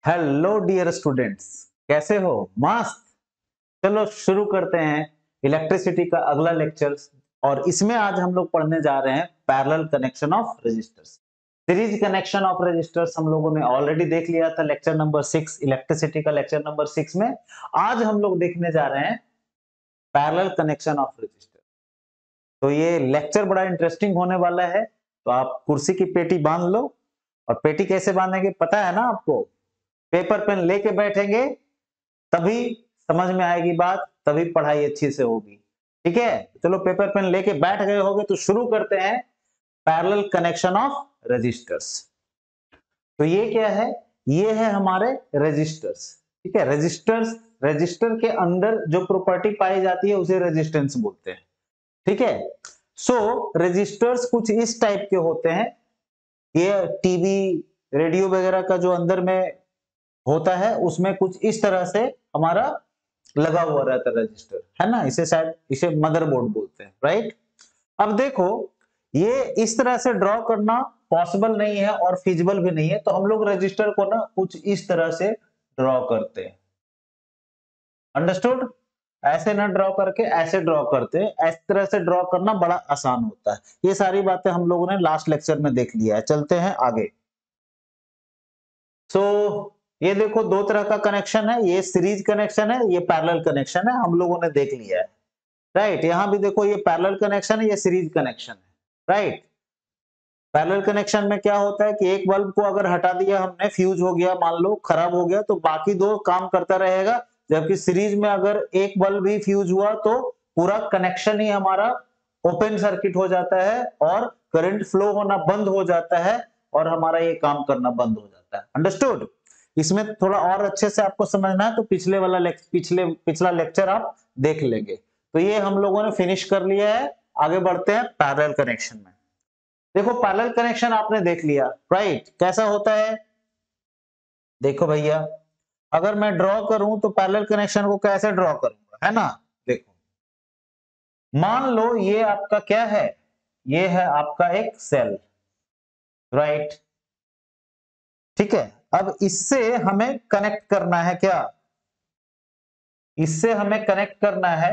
Hello dear students, कैसे हो? मस्त। चलो शुरू करते हैं इलेक्ट्रिसिटी का अगला लेक्चर। और इसमें आज हम लोग पढ़ने जा रहे हैं parallel connection of resistors. Series connection of resistors हम लोगों ने ऑलरेडी देख लिया था लेक्चर नंबर 6, इलेक्ट्रिसिटी का लेक्चर नंबर 6 में। आज हम लोग देखने जा रहे हैं पैरेलल कनेक्शन ऑफ रेजिस्टर। तो ये लेक्चर बड़ा इंटरेस्टिंग होने वाला है। तो आप कुर्सी की पेटी बांध लो। और पेटी कैसे बांधेंगे पता है ना आपको? पेपर पेन लेके बैठेंगे तभी समझ में आएगी बात, तभी पढ़ाई अच्छी से होगी। ठीक है, चलो पेपर पेन लेके बैठ गए होगे तो शुरू करते हैं पैरेलल कनेक्शन ऑफ रेजिस्टर्स। तो ये क्या है? ये है हमारे रेजिस्टर्स। ठीक है, रेजिस्टर्स, रेजिस्टर के अंदर जो प्रॉपर्टी पाई जाती है उसे रेजिस्टेंस बोलते हैं। ठीक है, सो रेजिस्टर्स कुछ इस टाइप के होते हैं। ये टीवी रेडियो वगैरह का जो अंदर में होता है उसमें कुछ इस तरह से हमारा लगा हुआ रहता है रजिस्टर, है ना? इसे शायद इसे मदरबोर्ड बोलते हैं, राइट? अब देखो, ये इस तरह से ड्रॉ करना पॉसिबल नहीं है और फिजिबल भी नहीं है, तो हम लोग रजिस्टर को ना कुछ इस तरह से ड्रॉ करते हैं। अंडरस्टूड? ऐसे ना ड्रॉ करके ऐसे ड्रॉ करते हैं। इस तरह से ड्रॉ करना बड़ा आसान होता है। ये सारी बातें हम लोगों ने लास्ट लेक्चर में देख लिया है। चलते हैं आगे। सो ये देखो, दो तरह का कनेक्शन है, ये सीरीज कनेक्शन है, ये पैरेलल कनेक्शन है, हम लोगों ने देख लिया है, राइट? यहां भी देखो, ये पैरेलल कनेक्शन है, ये सीरीज कनेक्शन है, राइट? पैरेलल कनेक्शन में क्या होता है कि एक बल्ब को अगर हटा दिया हमने, फ्यूज हो गया, मान लो खराब हो गया, तो बाकी दो काम करता रहेगा। जबकि सीरीज में अगर एक बल्ब ही फ्यूज हुआ तो पूरा कनेक्शन ही हमारा ओपन सर्किट हो जाता है और करंट फ्लो होना बंद हो जाता है और हमारा ये काम करना बंद हो जाता है। अंडरस्टूड? इसमें थोड़ा और अच्छे से आपको समझना है तो पिछला लेक्चर आप देख लेंगे। तो ये हम लोगों ने फिनिश कर लिया है। आगे बढ़ते हैं पैरेलल कनेक्शन में। देखो, पैरेलल कनेक्शन आपने देख लिया, राइट? कैसा होता है देखो भैया, अगर मैं ड्रॉ करूं तो पैरेलल कनेक्शन को कैसे ड्रॉ करूंगा, है ना? देखो, मान लो ये आपका क्या है, ये है आपका एक सेल, राइट? ठीक है, अब इससे हमें कनेक्ट करना है क्या? इससे हमें कनेक्ट करना है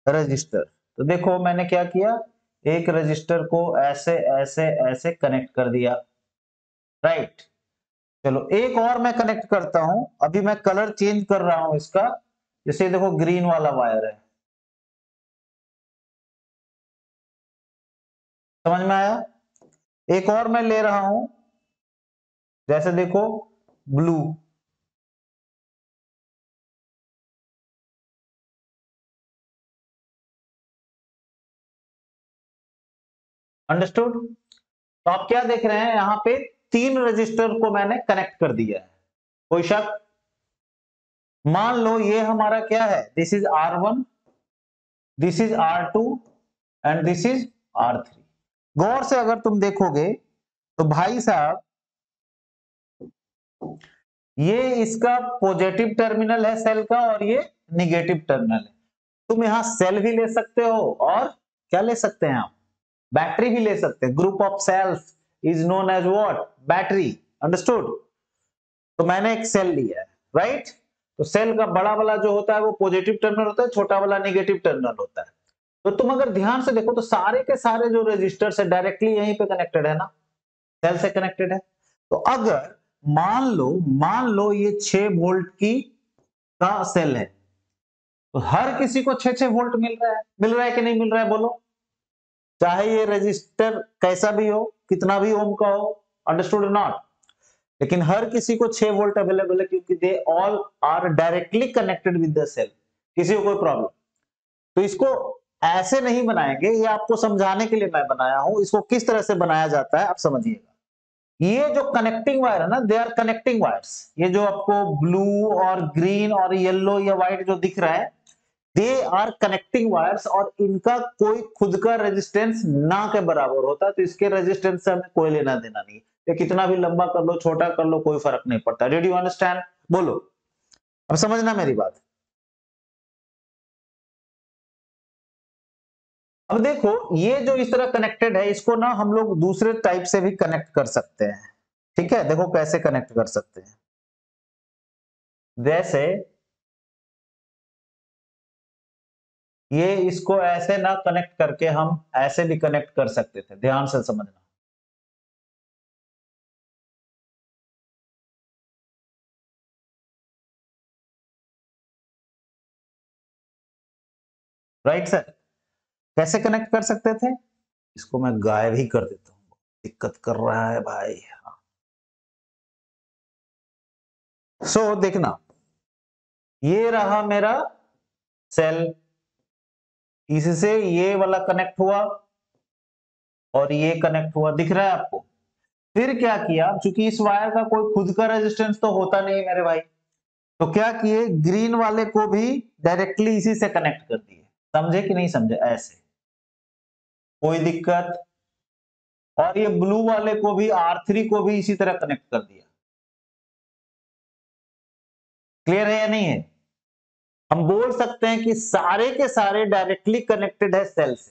रजिस्टर। तो देखो मैंने क्या किया, एक रजिस्टर को ऐसे ऐसे ऐसे कनेक्ट कर दिया, राइट? चलो एक और मैं कनेक्ट करता हूं। अभी मैं कलर चेंज कर रहा हूं इसका। जैसे देखो, ग्रीन वाला वायर है, समझ में आया? एक और मैं ले रहा हूं, जैसे देखो ब्लू। अंडरस्टूड? तो आप क्या देख रहे हैं, यहां पे तीन रजिस्टर को मैंने कनेक्ट कर दिया है। कोई शक? मान लो ये हमारा क्या है, this is R1, this is R2 and this is R3। गौर से अगर तुम देखोगे तो भाई साहब, ये इसका पॉजिटिव टर्मिनल है सेल का और ये निगेटिव टर्मिनल है। तुम यहां सेल भी ले सकते हो और क्या ले सकते हैं आप, बैटरी भी ले सकते हैं। Group of cells is known as what, battery. Understood? तो मैंने एक सेल लिया है, राइट? तो सेल का बड़ा वाला जो होता है वो पॉजिटिव टर्मिनल होता है, छोटा वाला निगेटिव टर्मिनल होता है। तो तुम अगर ध्यान से देखो तो सारे के सारे जो रजिस्टर्स है डायरेक्टली यहीं पे कनेक्टेड है ना, सेल से कनेक्टेड है। तो अगर मान लो ये 6 वोल्ट की का सेल है, तो हर किसी को 6-6 वोल्ट मिल रहा है कि नहीं मिल रहा है, बोलो? चाहे ये रजिस्टर कैसा भी हो, कितना भी ओम का हो। Understood not? लेकिन हर किसी को 6 वोल्ट अवेलेबल है क्योंकि they all are directly connected with the cell. किसी को कोई प्रॉब्लम? तो इसको ऐसे नहीं बनाएंगे, ये आपको समझाने के लिए मैं बनाया हूं। इसको किस तरह से बनाया जाता है आप समझिएगा। ये जो कनेक्टिंग वायर है ना, दे आर कनेक्टिंग वायर्स। ये जो आपको ब्लू और ग्रीन और येलो या व्हाइट जो दिख रहा है, दे आर कनेक्टिंग वायर्स और इनका कोई खुद का रेजिस्टेंस ना के बराबर होता है। तो इसके रेजिस्टेंस से हमें कोई लेना देना नहीं। ये कितना भी लंबा कर लो, छोटा कर लो, कोई फर्क नहीं पड़ता। Did you understand? बोलो, अब समझना मेरी बात। अब देखो, ये जो इस तरह कनेक्टेड है, इसको ना हम लोग दूसरे टाइप से भी कनेक्ट कर सकते हैं। ठीक है, देखो कैसे कनेक्ट कर सकते हैं। जैसे ये इसको ऐसे ना कनेक्ट करके हम ऐसे भी कनेक्ट कर सकते थे, ध्यान से समझना। राइट सर, कैसे कनेक्ट कर सकते थे? इसको मैं गायब ही कर देता हूँ, दिक्कत कर रहा है भाई। सो देखना, ये रहा मेरा सेल, इससे ये वाला कनेक्ट हुआ और ये कनेक्ट हुआ, दिख रहा है आपको? फिर क्या किया, चूंकि इस वायर का कोई खुद का रेजिस्टेंस तो होता नहीं मेरे भाई, तो क्या किए, ग्रीन वाले को भी डायरेक्टली इसी से कनेक्ट कर दिए। समझे कि नहीं समझे? ऐसे कोई दिक्कत? और ये ब्लू वाले को भी, R3 को भी इसी तरह कनेक्ट कर दिया। क्लियर है या नहीं है? हम बोल सकते हैं कि सारे के सारे डायरेक्टली कनेक्टेड है सेल से।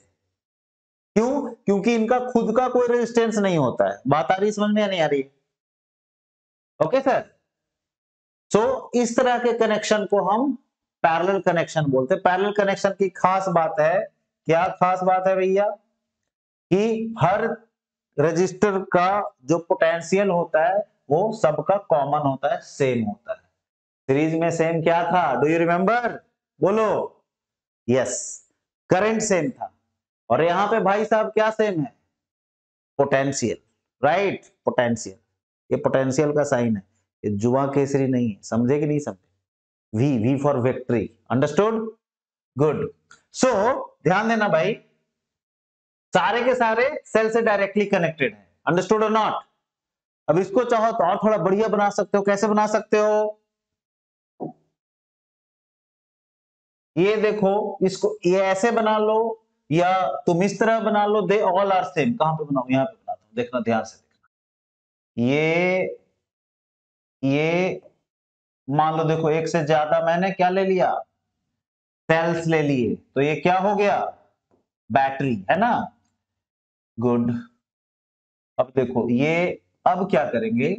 क्यों? क्योंकि इनका खुद का कोई रेजिस्टेंस नहीं होता है। बात आ रही समझ में या नहीं आ रही? Okay sir. सो इस तरह के कनेक्शन को हम पैरेलल कनेक्शन बोलते हैं। पैरेलल कनेक्शन की खास बात है, क्या खास बात है भैया, कि हर रजिस्टर का जो पोटेंशियल होता है वो सबका कॉमन होता है, सेम होता है। सीरीज में सेम क्या था, डू यू रिमेंबर? बोलो। यस, करंट सेम था। और यहां पे भाई साहब क्या सेम है? पोटेंशियल। Right, potential. ये पोटेंशियल का साइन है, ये जुआ केसरी नहीं है। समझे कि नहीं समझे? V, V for victory. Understood? Good. So ध्यान देना भाई, सारे के सारे सेल से डायरेक्टली कनेक्टेड है। अंडरस्टूड और नॉट? अब इसको चाहो तो और थोड़ा बढ़िया बना सकते हो। कैसे बना सकते हो? ये देखो, इसको ये ऐसे बना लो या तुम इस तरह बना लो। They all are same. कहां पे बनाओ? यहां पे बनाता हूं, देखना ध्यान से देखना। ये मान लो, देखो एक से ज्यादा मैंने क्या ले लिया, सेल्स ले लिए, तो ये क्या हो गया? बैटरी, है ना? गुड। अब देखो ये, अब क्या करेंगे,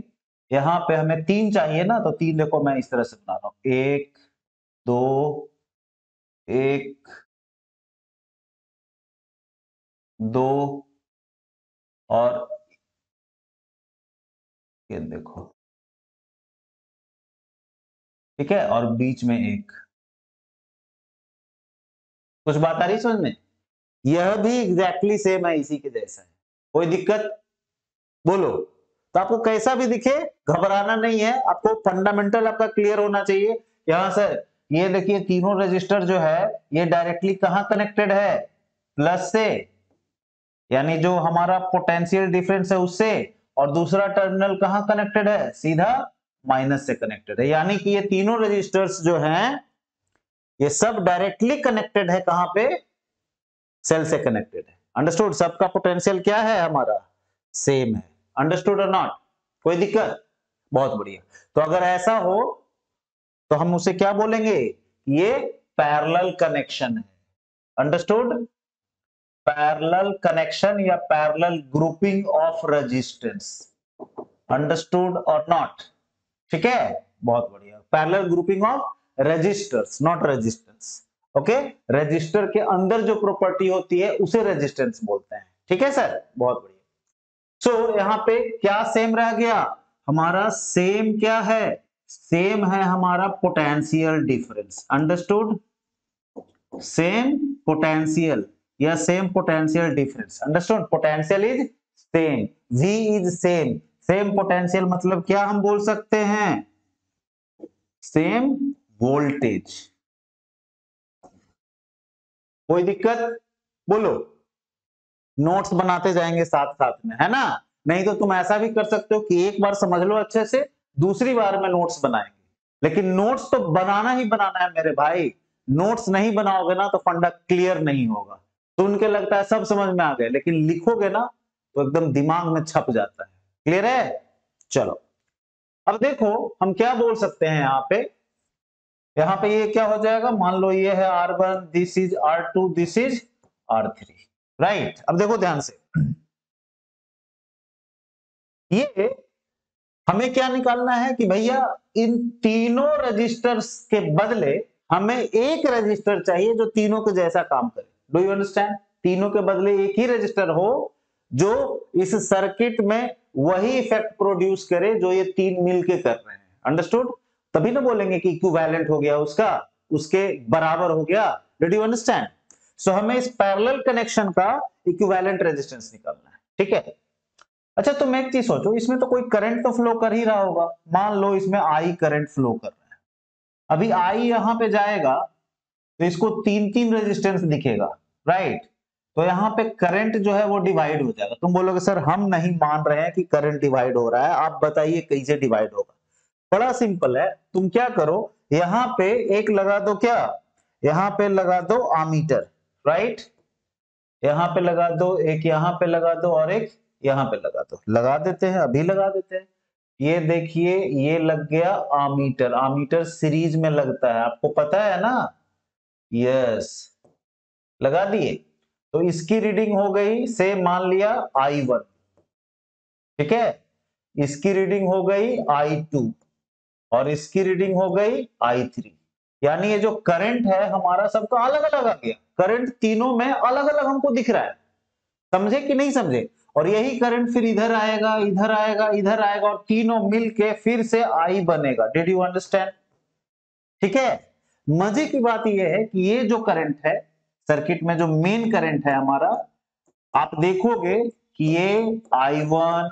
यहां पे हमें 3 चाहिए ना, तो 3 देखो मैं इस तरह से बना रहा हूं, 1 2 1 2 और ये देखो, ठीक है, और बीच में एक। कुछ बात आ रही समझ में? यह भी एग्जैक्टली सेम है, इसी के जैसा है। कोई दिक्कत? बोलो। तो आपको कैसा भी दिखे घबराना नहीं है, आपको फंडामेंटल आपका क्लियर होना चाहिए। यहां सर ये देखिए, तीनों रजिस्टर जो है ये डायरेक्टली कहां कनेक्टेड है? प्लस से, यानी जो हमारा पोटेंशियल डिफरेंस है उससे। और दूसरा टर्मिनल कहां कनेक्टेड है? सीधा माइनस से कनेक्टेड है। यानी कि ये तीनों रजिस्टर्स जो हैं ये सब डायरेक्टली कनेक्टेड है, कहां पे? सेल से कनेक्टेड है। अंडरस्टूड? सबका पोटेंशियल क्या है हमारा? सेम है। अंडरस्टूड और नॉट? कोई दिक्कत? बहुत बढ़िया। तो अगर ऐसा हो तो हम उसे क्या बोलेंगे? ये पैरेलल कनेक्शन है। अंडरस्टूड? पैरेलल कनेक्शन या parallel grouping of resistance. Understood और नॉट? ठीक है, बहुत बढ़िया। Parallel grouping of resistors, not resistance. Okay, register के अंदर जो प्रॉपर्टी होती है उसे रेजिस्टेंस बोलते हैं। ठीक है सर, बहुत बढ़िया। सो यहाँ पे क्या सेम रह गया हमारा? सेम क्या है? सेम है हमारा potential difference. Understood? Same potential या same potential difference. Understood? Potential is same, v is same. Same potential मतलब क्या हम बोल सकते हैं? Same voltage. कोई दिक्कत? बोलो। नोट्स बनाते जाएंगे साथ साथ में, है ना? नहीं तो तुम ऐसा भी कर सकते हो कि एक बार समझ लो अच्छे से, दूसरी बार में नोट्स बनाएंगे। लेकिन नोट्स तो बनाना ही बनाना है मेरे भाई। नोट्स नहीं बनाओगे ना तो फंडा क्लियर नहीं होगा। सुन के लगता है सब समझ में आ गए, लेकिन लिखोगे ना तो एकदम दिमाग में छप जाता है। क्लियर है? चलो, अब देखो हम क्या बोल सकते हैं यहाँ पे। यहाँ पे ये क्या हो जाएगा, मान लो ये है R1, this is R2, this is R3। Right, अब देखो ध्यान से, ये हमें क्या निकालना है कि भैया इन तीनों रजिस्टर्स के बदले हमें एक रजिस्टर चाहिए जो तीनों के जैसा काम करे। Do you understand? तीनों के बदले एक ही रजिस्टर हो जो इस सर्किट में वही इफेक्ट प्रोड्यूस करे जो ये तीन मिलके कर रहे हैं। अंडरस्टूड? तभी ना बोलेंगे कि इक्विवेलेंट हो गया, उसका उसके बराबर हो गया। Did you understand? सो हमें इस पैरेलल कनेक्शन का इक्विवेलेंट रेजिस्टेंस निकालना है। ठीक है, अच्छा तुम एक चीज सोचो, इसमें तो कोई करंट तो फ्लो कर ही रहा होगा। मान लो इसमें आई करंट फ्लो कर रहा है, अभी आई यहां पे जाएगा तो इसको तीन तीन रेजिस्टेंस दिखेगा, राइट? तो यहाँ पे करंट जो है वो डिवाइड हो जाएगा। तुम बोलोगे सर हम नहीं मान रहे हैं कि करंट डिवाइड हो रहा है, आप बताइए कैसे डिवाइड होगा। बड़ा सिंपल है, तुम क्या करो, यहाँ पे एक लगा दो, क्या यहाँ पे लगा दो आमीटर, राइट? यहाँ पे लगा दो, एक यहाँ पे लगा दो और एक यहाँ पे लगा दो। लगा देते हैं, अभी लगा देते हैं। ये देखिए ये लग गया आमीटर। आमीटर सीरीज में लगता है, आपको पता है ना? यस, लगा दिए। तो इसकी रीडिंग हो गई से मान लिया I1, ठीक है? इसकी रीडिंग हो गई I2 और इसकी रीडिंग हो गई I3। यानी ये जो करंट है हमारा सबका अलग अलग आ गया। करंट तीनों में अलग अलग हमको दिख रहा है। समझे कि नहीं समझे? और यही करंट फिर इधर आएगा, इधर आएगा, इधर आएगा और तीनों मिलके फिर से आई बनेगा। Did you understand? ठीक है, मजे की बात यह है कि ये जो करंट है सर्किट में, जो मेन करंट है हमारा, आप देखोगे कि ये I1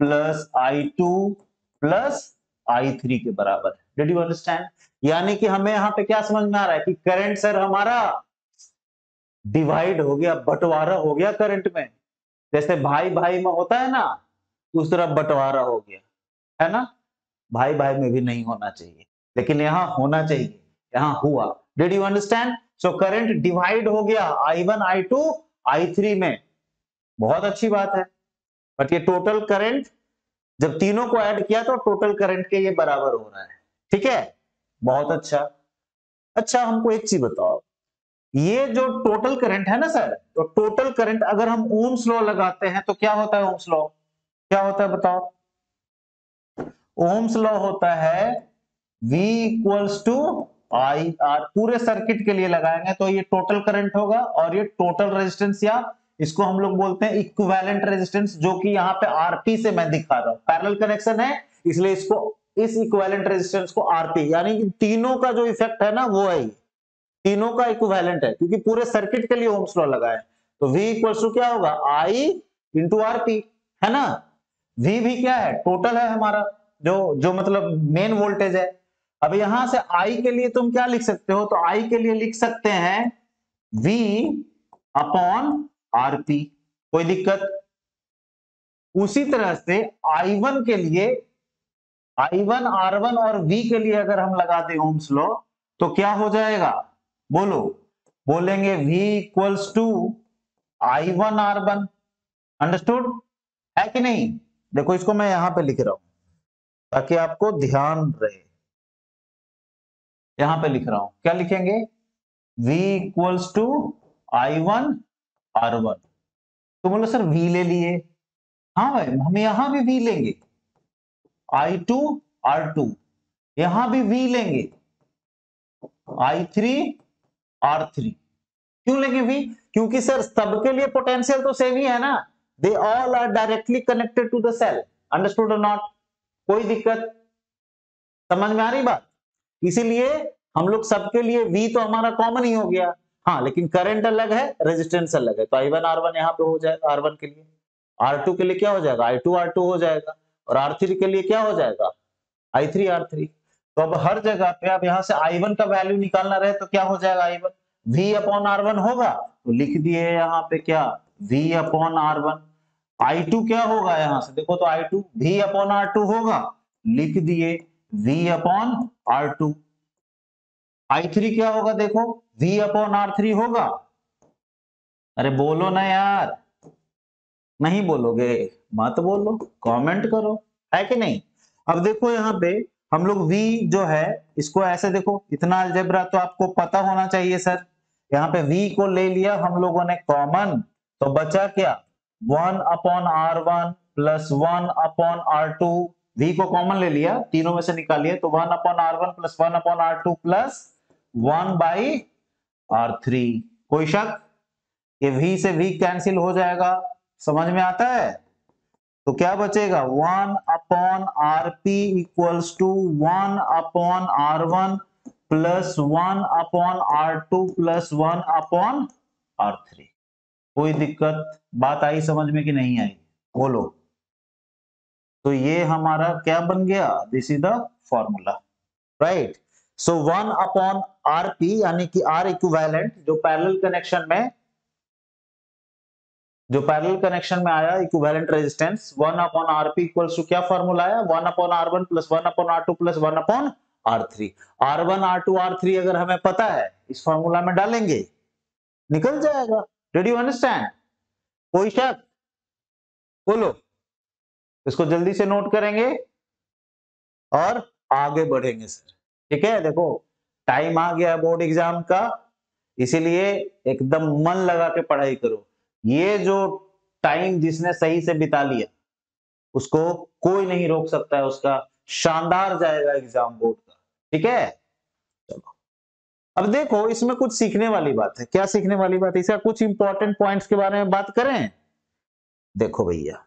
plus I2 plus I3 के बराबर है। Did you understand? यानी कि हमें यहां पे क्या समझ में आ रहा है कि करंट सर हमारा डिवाइड हो गया, बंटवारा हो गया करंट में। जैसे भाई भाई में होता है ना, उस तरह बंटवारा हो गया, है ना? भाई भाई में भी नहीं होना चाहिए, लेकिन यहां होना चाहिए, यहां हुआ। Did you understand? So current divide हो गया I1 I2 I3 में। बहुत अच्छी बात है। बट ये टोटल करंट जब तीनों को ऐड किया तो टोटल करंट के ये बराबर हो रहा है। ठीक है, बहुत अच्छा। अच्छा हमको एक चीज बताओ, ये जो टोटल करंट है ना सर, तो टोटल करंट अगर हम ओम्स लॉ लगाते हैं तो क्या होता है? ओम्स लॉ क्या होता है बताओ? ओम्स लॉ होता है V equals to I R. पूरे सर्किट के लिए लगाएंगे तो ये टोटल करंट होगा और ये टोटल रेजिस्टेंस, या इसको हम लोग बोलते हैं इक्विवेलेंट रेजिस्टेंस, जो कि यहाँ पे आरपी से मैं दिखा रहा हूं। पैरेलल कनेक्शन है इसलिए इसको, इस इक्विवेलेंट रेजिस्टेंस को आरपी, यानी कि तीनों का जो इफेक्ट है ना वो है, तीनों का इक्विवेलेंट है क्योंकि पूरे सर्किट के लिए ओम्स लॉ लगा है। तो V इक्वल्स टू क्या होगा? I इंटू आरपी, है ना? V भी क्या है? टोटल है हमारा, जो जो मतलब मेन वोल्टेज है। अब यहां से I के लिए तुम क्या लिख सकते हो? तो I के लिए लिख सकते हैं V अपॉन आरपी, कोई दिक्कत? उसी तरह से I1 के लिए, I1 R1 और V के लिए अगर हम लगा दें ओम्स लॉ तो क्या हो जाएगा? बोलो, बोलेंगे V equals to I1 R1। Understood है कि नहीं? देखो इसको मैं यहां पे लिख रहा हूं ताकि आपको ध्यान रहे। यहां पे लिख रहा हूं, क्या लिखेंगे? V equals to I1 R1। तो बोलो सर V ले लिए। हाँ भाई, हम यहां भी V लेंगे, I2 R2, यहां भी V लेंगे, I3 R3। क्यों लेंगे V? क्योंकि सर सबके लिए पोटेंशियल तो सेम ही है ना, they all are directly connected to the cell. Understood और नॉट? कोई दिक्कत? समझ में आ रही बात? इसीलिए हम लोग सबके लिए V तो हमारा कॉमन ही हो गया। हाँ, लेकिन करंट अलग है, रेजिस्टेंस अलग है, तो I1 R1 यहाँ पे हो जाएगा। R1 के लिए, R2 के लिए क्या हो जाएगा? I2 R2 हो जाएगा, और R3 के लिए क्या हो जाएगा? I3 R3। तो अब हर जगह पे अब यहाँ से I1 का वैल्यू निकालना रहे तो क्या हो जाएगा? I1 V अपॉन R1 होगा, तो लिख दिए यहाँ पे क्या? V upon R1। I2 क्या होगा? यहाँ से देखो तो I2 V अपॉन R2 होगा, लिख दिए V अपॉन R2। I3 क्या होगा? देखो V अपॉन R3 होगा। अरे बोलो ना यार, नहीं बोलोगे? मत बोलो, कमेंट करो, है कि नहीं? अब देखो यहाँ पे हम लोग V जो है इसको ऐसे देखो, इतना अलजेब्रा तो आपको पता होना चाहिए सर। यहाँ पे V को ले लिया हम लोगों ने कॉमन, तो बचा क्या? 1 upon R1 plus 1 upon R2 V को कॉमन ले लिया, तीनों में से निकालिए, तो 1/R1 plus 1/R2 plus 1/R3। कोई शक? ये V से V कैंसिल हो जाएगा, समझ में आता है? तो क्या बचेगा? 1/Rp equals to 1/R1 plus 1/R2 plus 1/R3। कोई दिक्कत? बात आई समझ में कि नहीं आई? बोलो। तो ये हमारा क्या बन गया? This is the formula, right? So 1/Rp यानी कि R इक्विवेलेंट जो पैरेलल कनेक्शन में आया, equivalent resistance 1/Rp equals to क्या फॉर्मूला आया? 1/R1 plus 1/R2 plus 1/R3। R1 R2 R3 अगर हमें पता है, इस फॉर्मूला में डालेंगे, निकल जाएगा। Did you understand? कोई शक? बोलो। इसको जल्दी से नोट करेंगे और आगे बढ़ेंगे सर, ठीक है? देखो टाइम आ गया बोर्ड एग्जाम का, इसीलिए एकदम मन लगा के पढ़ाई करो। ये जो टाइम जिसने सही से बिता लिया उसको कोई नहीं रोक सकता है, उसका शानदार जाएगा एग्जाम बोर्ड का, ठीक है? चलो अब देखो इसमें कुछ सीखने वाली बात है। क्या सीखने वाली बात है? इसका कुछ इंपॉर्टेंट पॉइंट्स के बारे में बात करें। देखो भैया,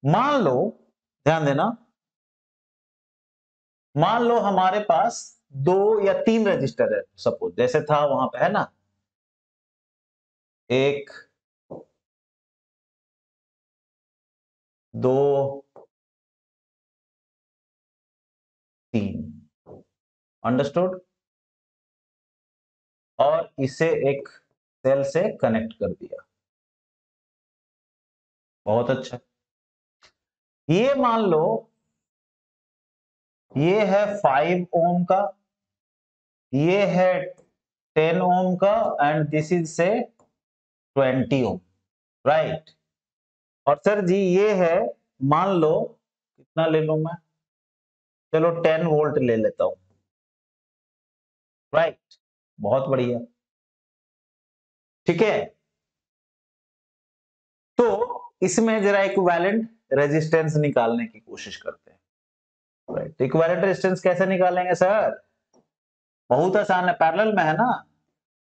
मान लो, ध्यान देना, मान लो हमारे पास 2 या 3 रजिस्टर है, सपोज जैसे था वहां पे, है ना? 1 2 3, अंडरस्टूड? और इसे एक सेल से कनेक्ट कर दिया, बहुत अच्छा। ये मान लो ये है 5 ओम का, ये है 10 ओम का, एंड दिस इज से 20 ओम, राइट? और सर जी ये है, मान लो कितना ले लूं मैं? चलो 10 वोल्ट ले लेता हूं, राइट? बहुत बढ़िया, ठीक है? तो इसमें जरा इक्विवेलेंट रेजिस्टेंस निकालने की कोशिश करते हैं, राइट? इक्विवेलेंट रेजिस्टेंस कैसे निकालेंगे सर? बहुत आसान है, पैरेलल में है ना।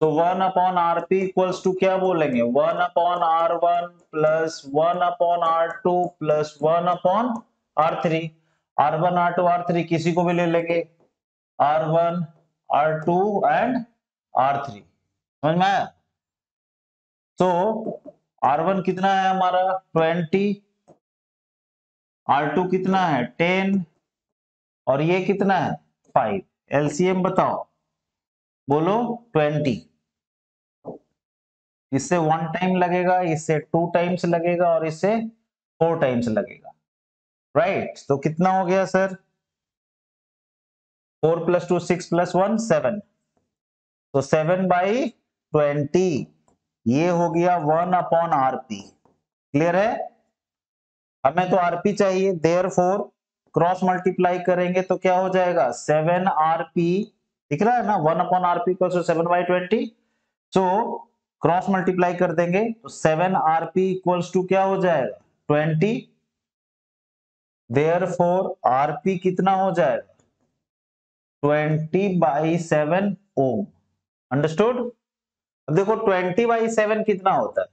तो 1/Rp इक्वल्स टू क्या बोलेंगे? 1/R1 plus 1/R2 plus 1/R3। R1 R2 R3 किसी को भी ले लेंगे, R1 R2 एंड R3, समझ में आया? तो R1 कितना है हमारा? 20, R2 कितना है? 10, और ये कितना है? 5। एलसीएम बताओ, बोलो। 20। इससे 1 टाइम लगेगा, इससे 2 टाइम्स लगेगा, और इससे 4 टाइम्स लगेगा, राइट? तो कितना हो गया सर? 4 प्लस 2 6 प्लस 1 7, तो 7/20 ये हो गया 1/Rp। क्लियर है? हमें तो आरपी चाहिए, देयरफॉर क्रॉस मल्टीप्लाई करेंगे तो क्या हो जाएगा? 7Rp, दिख रहा है ना? 1/Rp equals to 7/20। So cross multiply कर देंगे तो 7Rp इक्वल्स टू क्या हो जाएगा? 20। देयरफॉर Rp कितना हो जाएगा? 20/7 ओम, अंडरस्टूड? अब देखो 20/7 कितना होता है?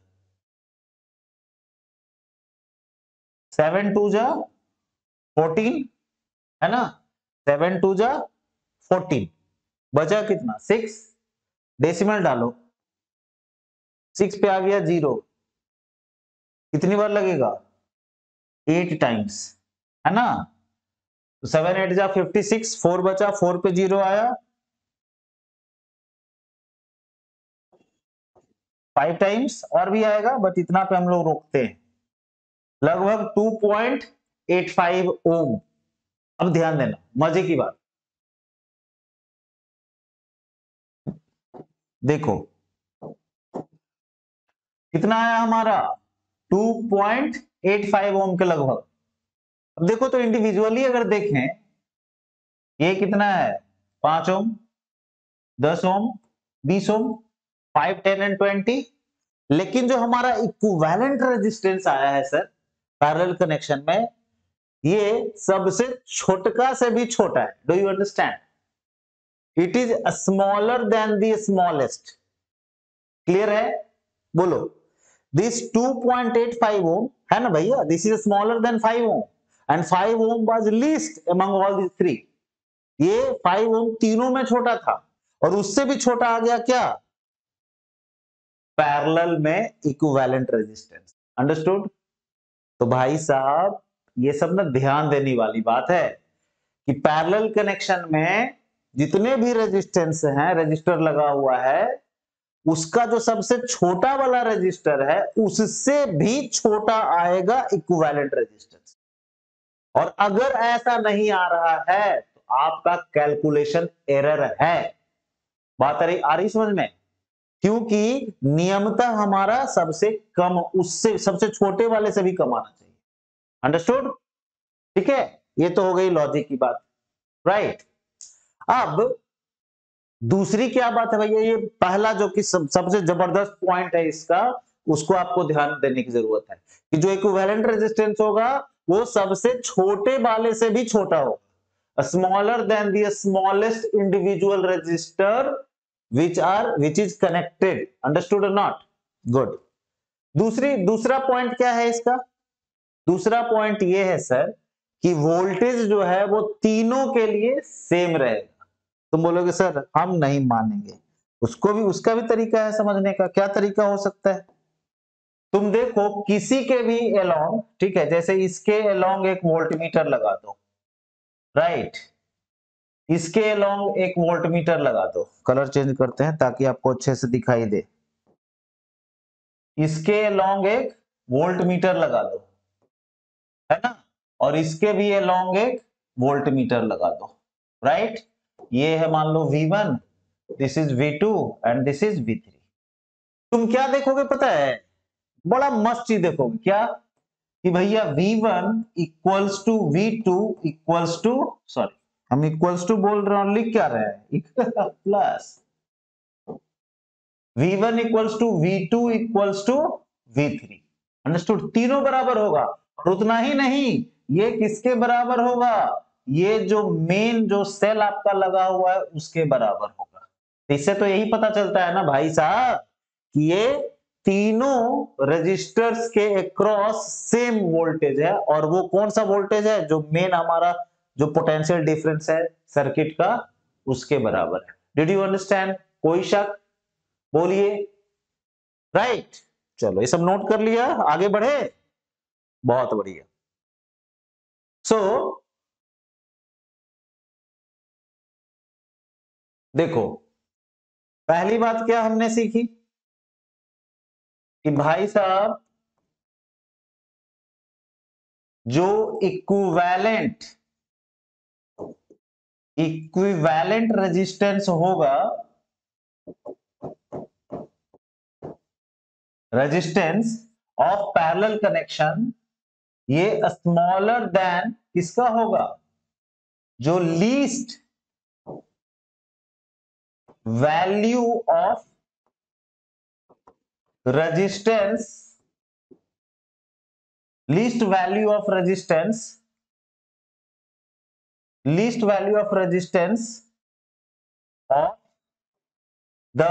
7 2 जा 14, है ना? 7 2 जा 14, बचा कितना? 6। डेसिमल डालो, 6 पे आ गया 0, कितनी बार लगेगा? 8 टाइम्स, है ना? तो 7 8 जा 56, 4 बचा, 4 पे 0 आया, 5 टाइम्स और भी आएगा, बट इतना पे हम लोग रोकते हैं, लगभग 2.85 ओम। अब ध्यान देना, मजे की बात, देखो कितना आया हमारा? 2.85 ओम के लगभग। अब देखो तो इंडिविजुअली अगर देखें, ये कितना है? 5 ओम, 10 ओम, 20 ओम, 5 10 एंड 20। लेकिन जो हमारा इक्विवेलेंट रेजिस्टेंस आया है सर, पैरेलल कनेक्शन में ये सबसे छोटका से भी छोटा है। Do you understand? It is smaller than the smallest. Clear है? बोलो। दिस 2.85 ओम है ना भैया, this is smaller than 5 ohm and 5 ohm was least among all these three. ये 5 ओम तीनों में छोटा था और उससे भी छोटा आ गया क्या? पैरेलल में इक्विवेलेंट रेजिस्टेंस। अंडरस्टूड? तो भाई साहब ये सब ना ध्यान देने वाली बात है कि पैरेलल कनेक्शन में जितने भी रेजिस्टेंस हैं, रजिस्टर लगा हुआ है, उसका जो सबसे छोटा वाला रजिस्टर है उससे भी छोटा आएगा इक्विवेलेंट रेजिस्टेंस। और अगर ऐसा नहीं आ रहा है तो आपका कैलकुलेशन एरर है। बात आ रही समझ में? क्योंकि नियमतः हमारा सबसे कम, उससे सबसे छोटे वाले से भी कम आना चाहिए। अंडरस्टूड? ठीक है, ये तो हो गई लॉजिक की बात, राइट। अब दूसरी क्या बात है भैया, ये पहला जो कि सबसे जबरदस्त पॉइंट है इसका, उसको आपको ध्यान देने की जरूरत है कि जो इक्विवेलेंट रेजिस्टेंस होगा वो सबसे छोटे वाले से भी छोटा होगा, smaller than the smallest individual register which is connected. Understood or not? Good. दूसरा पॉइंट क्या है इसका? दूसरा पॉइंट ये है सर कि वोल्टेज जो है वो तीनों के लिए सेम रहेगा। तुम बोलोगे सर हम नहीं मानेंगे, उसको भी, उसका भी तरीका है समझने का। क्या तरीका हो सकता है? तुम देखो किसी के भी अलोंग, ठीक है, जैसे इसके अलोंग एक वोल्टमीटर लगा दो, राइट, इसके अलोंग एक वोल्टमीटर लगा दो। कलर चेंज करते हैं ताकि आपको अच्छे से दिखाई दे। इसके अलोंग एक वोल्टमीटर लगा दो, है ना, और इसके भी अलोंग एक वोल्टमीटर लगा दो, राइट। ये है मान लो V1, this is V2 and this is V3। तुम क्या देखोगे पता है? बड़ा मस्त चीज देखोगे। क्या? कि भैया V1 equals to V2 equals to, sorry हम इक्वल्स टू बोल रहे हैं, लिख क्या रहे हैं plus, V1 equals to V2 equals to V3। Understood? तीनों बराबर होगा। और उतना ही नहीं, ये किसके बराबर होगा? ये जो मेन जो सेल आपका लगा हुआ है उसके बराबर होगा। इससे तो यही पता चलता है ना भाई साहब कि ये तीनों रजिस्टर्स के अक्रॉस सेम वोल्टेज है। और वो कौन सा वोल्टेज है? जो मेन हमारा जो पोटेंशियल डिफरेंस है सर्किट का, उसके बराबर है। Did you understand? कोई शक? बोलिए। राइट, चलो ये सब नोट कर लिया, आगे बढ़े। बहुत बढ़िया। सो देखो, पहली बात क्या हमने सीखी कि भाई साहब जो इक्विवेलेंट रेजिस्टेंस होगा, रेजिस्टेंस ऑफ पैरेलल कनेक्शन, ये स्मॉलर देन किसका होगा? जो least value of resistance, least value of resistance, least value of resistance of the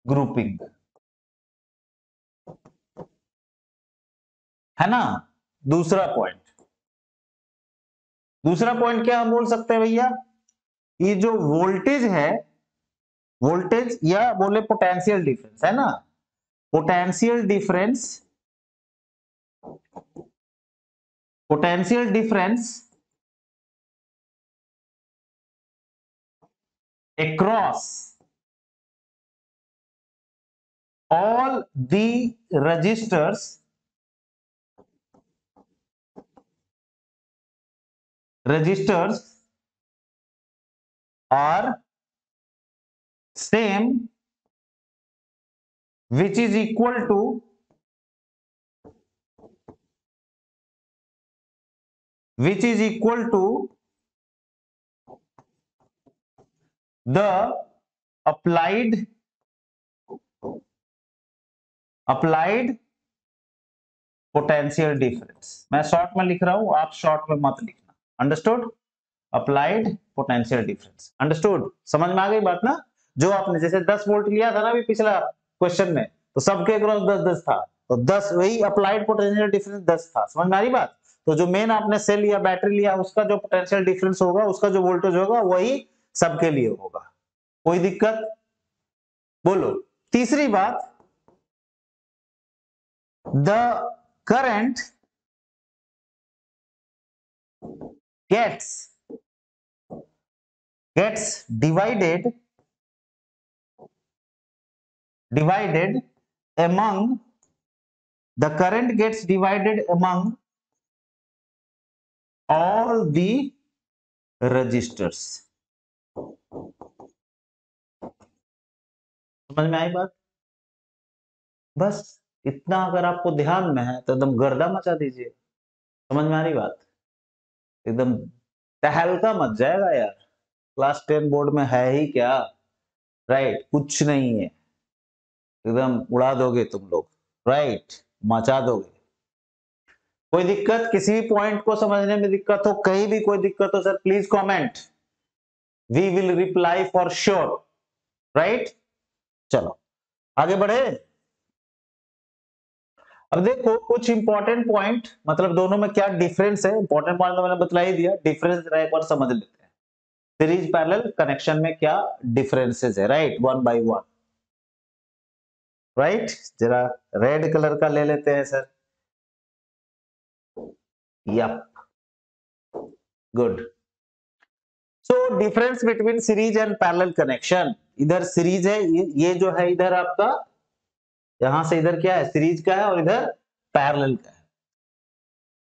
grouping, है ना। दूसरा पॉइंट, दूसरा पॉइंट क्या हम बोल सकते हैं भैया? ये जो वोल्टेज है, वोल्टेज या बोले पोटेंशियल डिफरेंस, है ना, potential difference, potential difference across all the registers, registers are same, which is equal to, which is equal to the applied, applied potential difference. मैं शॉर्ट में लिख रहा हूं, आप शॉर्ट में मत लिखना। Understood? Applied potential difference. Understood? समझ में आ गई बात ना? जो आपने जैसे 10 वोल्ट लिया था ना अभी पिछला क्वेश्चन में, तो सबके क्रॉस 10-10 था, तो 10 वही अप्लाइड पोटेंशियल डिफरेंस 10 था। समझ में आ रही बात? तो जो मेन आपने सेल लिया, बैटरी लिया, उसका जो पोटेंशियल डिफरेंस होगा, उसका जो वोल्टेज होगा, वही सबके लिए होगा। कोई दिक्कत? बोलो। तीसरी बात, the current gets divided among the current gets divided among all the registers। समझ में आई बात? बस इतना अगर आपको ध्यान में है तो एकदम गर्दा मचा दीजिए। समझ में आ रही बात? एकदम तहलका मच जाएगा यार। क्लास 10 बोर्ड में है ही क्या, राइट? कुछ नहीं है, एकदम उड़ा दोगे तुम लोग, राइट? मचा दोगे। कोई दिक्कत? किसी भी पॉइंट को समझने में दिक्कत हो, कहीं भी कोई दिक्कत हो sir, please comment, we will reply for sure, right? चलो आगे बढ़े। अब देखो कुछ इंपॉर्टेंट पॉइंट, मतलब दोनों में क्या डिफरेंस है। इंपॉर्टेंट पॉइंट तो मैंने बतला ही दिया, डिफरेंस जरा एक बार समझ लेते हैं। सीरीज पैरेलल कनेक्शन में क्या डिफरेंसेस है, right? One by one, right? जरा रेड कलर का ले लेते हैं sir. Yep, good. So difference between series and parallel connection, इधर सीरीज है, ये जो है इधर आपका, यहां से इधर क्या है, सीरीज का है, और इधर पैरेलल का है।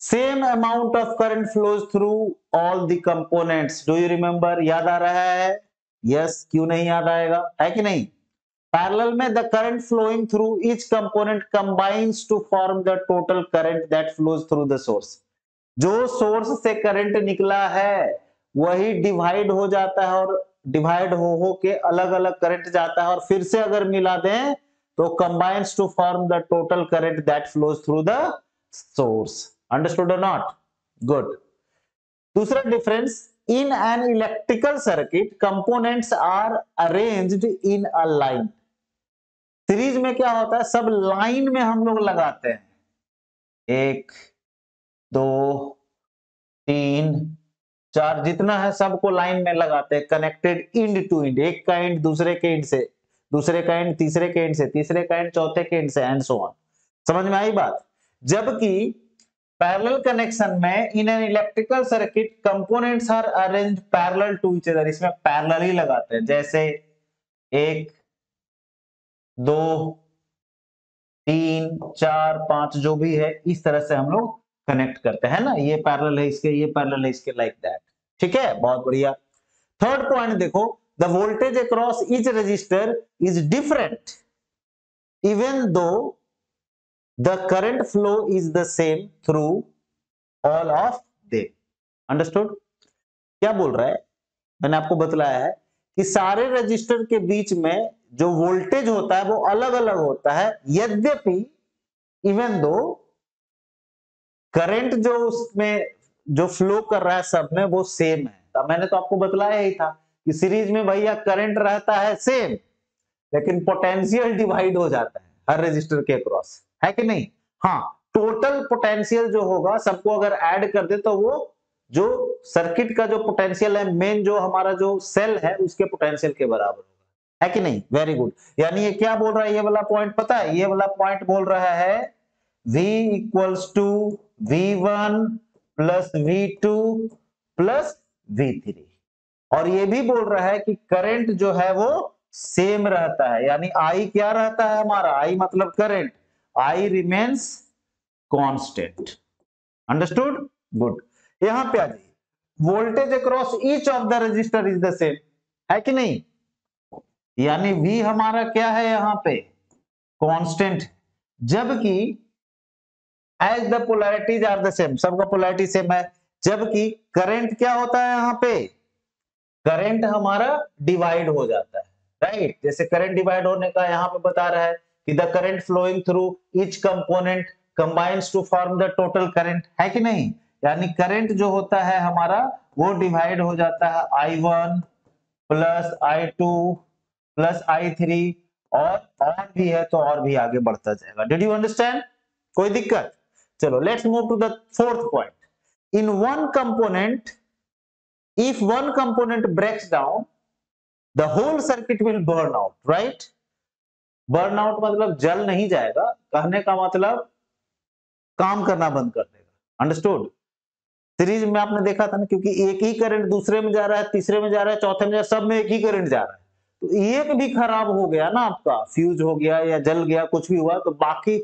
Same amount of current flows through all the components. Do you remember? याद आ रहा है? यस, क्यों नहीं याद आएगा, है कि नहीं? पैरेलल में the current flowing through each component combines to form the total current that flows through the source. जो सोर्स से करंट निकला है वही डिवाइड हो जाता है, और डिवाइड हो के अलग अलग करंट जाता है, और फिर से अगर मिला दें तो combines to form the total current that flows through the source. Understood और नॉट? गुड। दूसरा difference, in an electrical circuit components are arranged in a line. Series में क्या होता है, सब लाइन में हम लोग लगाते हैं, 1 2 3 4, जितना है सबको लाइन में लगाते हैं, कनेक्टेड इंड टू इंड। एक का इंड दूसरे के इंड से, दूसरे का इंड तीसरे के इंड से, तीसरे का इंड चौथे के इंड से, एंड सो ऑन। समझ में आई बात? जबकि पैरेलल कनेक्शन में in an electrical circuit components are arranged parallel to each other. इसमें पैरेलल ही लगाते हैं, जैसे 1 2 3 4 5 जो भी है, इस तरह से हम लोग कनेक्ट करते हैं ना। ये पैरेलल है इसके, ये पैरेलल है इसके, लाइक दैट। ठीक है, बहुत बढ़िया। थर्ड पॉइंट देखो, the voltage across each resistor is different even though the current flow is the same through all of them. Understood? क्या बोल रहा है? मैंने आपको बतलाया है कि सारे रजिस्टर के बीच में जो वोल्टेज होता है वो अलग अलग होता है, यद्यपि इवन दो करंट जो उसमें जो फ्लो कर रहा है सब में वो सेम है। तो मैंने तो आपको बतलाया ही था कि सीरीज में भैया करंट रहता है सेम, लेकिन पोटेंशियल डिवाइड हो जाता है हर रजिस्टर के अक्रॉस, है कि नहीं? हाँ, टोटल पोटेंशियल जो होगा सबको अगर ऐड कर दे तो वो जो सर्किट का जो पोटेंशियल है, मेन जो हमारा जो सेल है उसके पोटेंशियल के बराबर होगा, है कि नहीं? Very good. यानी ये क्या बोल रहा है, ये वाला पॉइंट पता है? ये वाला पॉइंट बोल रहा है V equals to V1 plus V2 plus V3, और ये भी बोल रहा है कि करंट जो है वो सेम रहता है। यानी I क्या रहता है हमारा? I मतलब current, I remains constant. Understood? Good. यहां पे आ जाइए, voltage across each of the register is the same, है कि नहीं? यानी V हमारा क्या है यहां पे? कांस्टेंट, जबकि as the polarities are the same, सबका पोलैरिटी सेम है। जबकि करंट क्या होता है यहां पे? करंट हमारा डिवाइड हो जाता है, राइट? जैसे करंट डिवाइड होने का यहां पे बता रहा है कि the current flowing through each component combines to form the total current, है कि नहीं? यानी करंट जो होता है हमारा वो डिवाइड हो जाता है I1 plus I2 plus I3 और भी है तो और भी आगे बढ़ता जाएगा। Did you understand? कोई दिक्कत? चलो let's move to the fourth point. In one component, if one component breaks down the whole circuit will burn out, right? Burn out मतलब जल नहीं जाएगा, कहने का मतलब काम करना बंद कर देगा। अंडरस्टूड? सीरीज में आपने देखा था ना, क्योंकि एक ही करंट दूसरे में जा रहा है, तीसरे में जा रहा है, चौथे में जा रहा है, सब में एक ही करंट जा रहा है, तो एक भी खराब हो गया ना, आपका फ्यूज हो गया या जल गया, कुछ भी हुआ, तो बाकी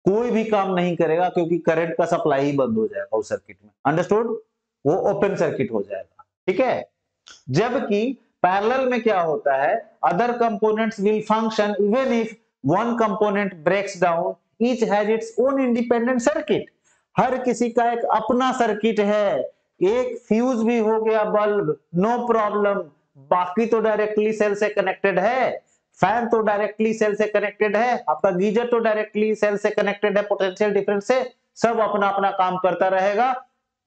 कोई भी काम नहीं करेगा, क्योंकि करंट का सप्लाई ही बंद हो जाएगा उस सर्किट में। अंडरस्टूड? वो ओपन सर्किट हो जाएगा, ठीक है? जबकि पैरेलल में क्या होता है, other components will function even if one component breaks down, each has its own independent circuit. हर किसी का एक अपना सर्किट है। एक फ्यूज भी हो गया बल्ब, नो प्रॉब्लम, बाकी तो डायरेक्टली सेल से कनेक्टेड है। फैन तो डायरेक्टली सेल से कनेक्टेड है, आपका गीजर तो डायरेक्टली सेल से कनेक्टेड है, पोटेंशियल डिफरेंस से। सब अपना अपना काम करता रहेगा,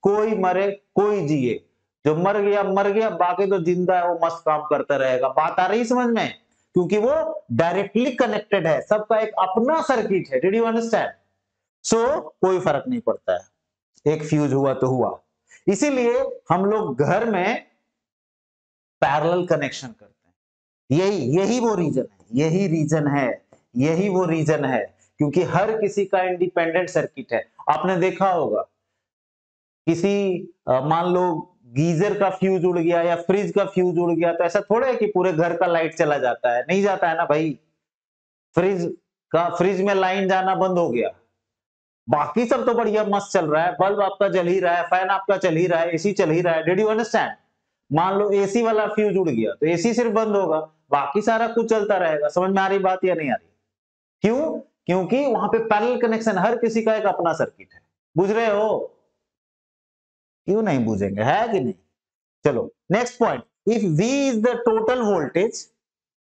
कोई मरे कोई जिए, जो मर गया, बाकी तो जिंदा है, वो मस्त काम करता रहेगा। बात आ रही समझ में? क्योंकि वो डायरेक्टली कनेक्टेड है, सबका एक अपना सर्किट है। Did you understand? सो कोई फर्क नहीं पड़ता है, एक फ्यूज हुआ तो हुआ। इसीलिए हम लोग घर में पैरेलल कनेक्शन करते हैं। यही वो रीजन है, यही वो रीजन है, क्योंकि हर किसी का इंडिपेंडेंट सर्किट है। आपने देखा होगा किसी मान लो गीजर का फ्यूज उड़ गया या फ्रिज का फ्यूज उड़ गया, तो ऐसा थोड़ा है कि पूरे घर का लाइट चला जाता है, नहीं जाता है ना भाई। फ्रिज में लाइन जाना बंद हो गया, बाकी सब तो बढ़िया मस्त चल रहा है, बल्ब आपका जल ही रहा है, फैन आपका चल ही रहा है, एसी चल ही रहा है। Did you understand? मान लो एसी वाला फ्यूज उड़ गया तो एसी सिर्फ बंद होगा, बाकी सारा कुछ चलता रहेगा। समझ में आ रही बात या नहीं आ रही? क्यों? क्योंकि वहां पे पैरेलल कनेक्शन, हर किसी का एक अपना सर्किट है। बुझ रहे हो? क्यों नहीं बुझेंगे, है कि नहीं? चलो next point, if V is the total voltage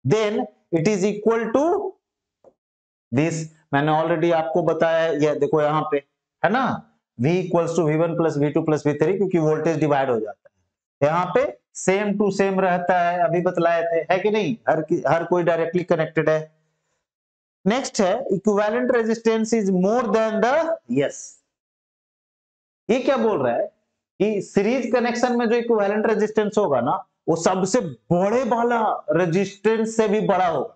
then it is equal to this. मैंने ऑलरेडी आपको बताया, ये देखो यहाँ पे है ना, V equals to V1 plus V2 plus V3, क्योंकि वोल्टेज डिवाइड हो जाता है। यहाँ पे सेम टू सेम रहता है, अभी बतलाए थे, है कि नहीं? हर कोई डायरेक्टली कनेक्टेड है। नेक्स्ट है equivalent resistance is more than the, yes, ये क्या बोल रहा है कि सीरीज कनेक्शन में जो इक्विवेलेंट रेजिस्टेंस होगा ना, वो सबसे बड़े वाला रेजिस्टेंस से भी बड़ा होगा,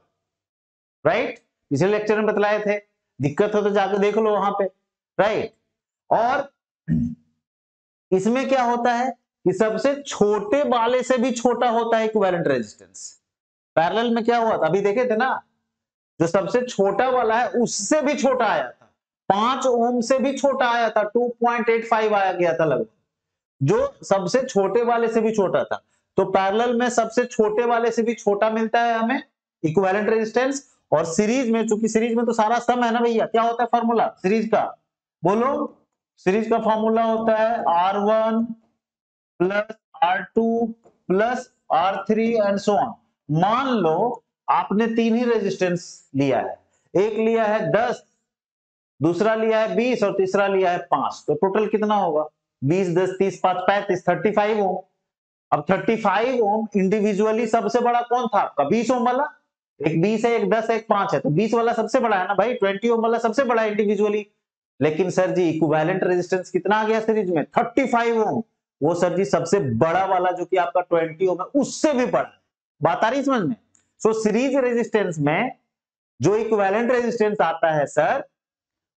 राइट? पिछले लेक्चर में बतलाए थे, दिक्कत हो तो जाके देख लो वहां पे, राइट? और इसमें क्या होता है कि सबसे छोटे वाले से भी छोटा होता है इक्विवेलेंट रेजिस्टेंस। पैरेलल में क्या हुआ था, अभी देखे थे ना, जो सबसे छोटा वाला है उससे भी छोटा आया था, 5 ओम से भी छोटा आया था, 2.85 आया गया था लगभग, जो सबसे छोटे वाले से भी छोटा था। तो पैरेलल में सबसे छोटे वाले से भी छोटा मिलता है हमें इक्विवेलेंट रेजिस्टेंस, और सीरीज में, चूंकि सीरीज में तो सारा सम है ना भैया, क्या होता है फॉर्मूला सीरीज का? बोलो, सीरीज का फॉर्मूला होता है R1 plus R2 plus R3 and so on. मान लो आपने 3 ही रेजिस्टेंस लिया है, एक लिया है 10, दूसरा लिया है 20 और तीसरा लिया है 5, तो टोटल कितना होगा? 20 10 30 5 35, 35 ओम। अब 35 ओम इंडिविजुअली सबसे बड़ा कौन था आपका? 20 ओम वाला। एक 20 है, एक 10 है, एक 5 है, तो 20 वाला सबसे बड़ा है ना भाई, 20 ओम वाला सबसे बड़ा है इंडिविजुअली। लेकिन सर जी इक्विवेलेंट रेजिस्टेंस कितना आ गया सीरीज में? 35 ओम। वो सर जी सबसे बड़ा वाला जो कि आपका 20 ओम है, उससे भी बड़ा। बात आ रही समझ में? सो सीरीज रेजिस्टेंस में जो इक्विवेलेंट रेजिस्टेंस आता है सर,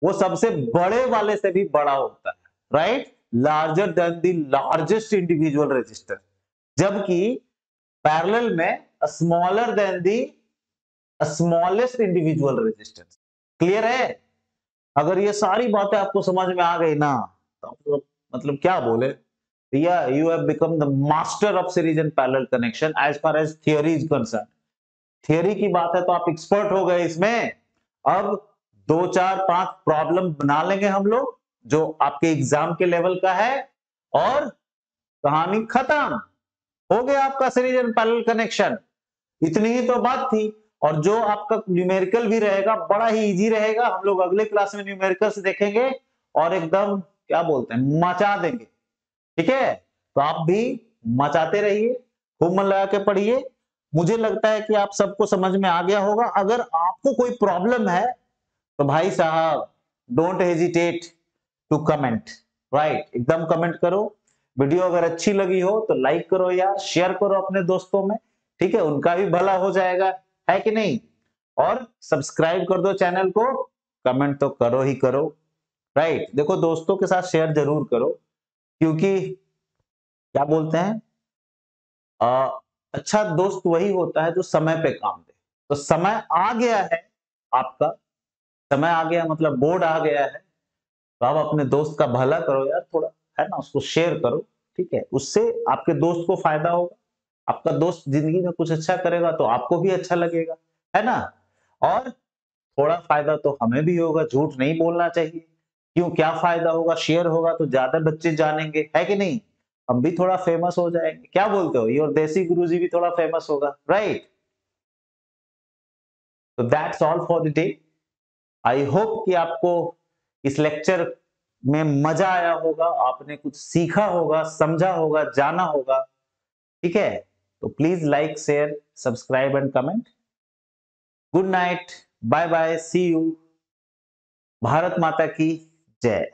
वो सबसे बड़े वाले से भी बड़ा होता है, right? Larger than the largest individual resistor. जबकि पैरेलल में smaller than the smallest individual resistance. Clear है? अगर ये सारी बातें आपको समझ में आ गई ना, तो मतलब क्या बोले भैया, you have become the master of series and parallel connection as far as theory is concern. Theory की बात है तो आप एक्सपर्ट हो गए इसमें। अब 2 4 5 प्रॉब्लम बना लेंगे हम लोग जो आपके एग्जाम के लेवल का है, और कहानी खत्म, हो गया आपका सीरीज एंड पैरेलल कनेक्शन। इतनी ही तो बात थी। और जो आपका न्यूमेरिकल भी रहेगा बड़ा ही इजी रहेगा। हम लोग अगले क्लास में न्यूमेरिकल्स देखेंगे और एकदम क्या बोलते हैं मचा देंगे। ठीक है, तो आप भी मचाते रहिए, खूब मन लगा के पढ़िए। मुझे लगता है कि आप सबको समझ में आ गया होगा। अगर आपको कोई प्रॉब्लम है तो भाई साहब don't hesitate to comment, right, एकदम कमेंट करो। वीडियो अगर अच्छी लगी हो तो लाइक करो यार, शेयर करो अपने दोस्तों में, ठीक है, उनका भी भला हो जाएगा, है कि नहीं। और सब्सक्राइब कर दो चैनल को, कमेंट तो करो ही करो, राइट। देखो दोस्तों के साथ शेयर जरूर करो, क्योंकि क्या बोलते हैं अच्छा दोस्त वही होता है जो समय पे काम दे। तो समय आ गया है आपका, समय आ गया मतलब बोर्ड आ गया है, तो आप अपने दोस्त का भला करो यार थोड़ा, है ना, उसको शेयर करो, ठीक है, उससे आपके दोस्त को फायदा होगा। आपका दोस्त जिंदगी में कुछ अच्छा करेगा तो आपको भी अच्छा लगेगा, है ना। और थोड़ा फायदा तो हमें भी होगा, झूठ नहीं बोलना चाहिए। क्यों, क्या फायदा होगा, शेयर होगा तो ज्यादा बच्चे जानेंगे, है कि नहीं, हम भी थोड़ा फेमस हो जाएंगे। क्या बोलते हो, योर देसी गुरुजी भी थोड़ा फेमस होगा, राइट। तो that's all for the day. I hope कि आपको इस लेक्चर में मजा आया होगा, आपने कुछ सीखा होगा, समझा होगा, जाना होगा, ठीक है। तो please like, share, subscribe and comment. Good night, bye bye, see you. Bharat माता की जय।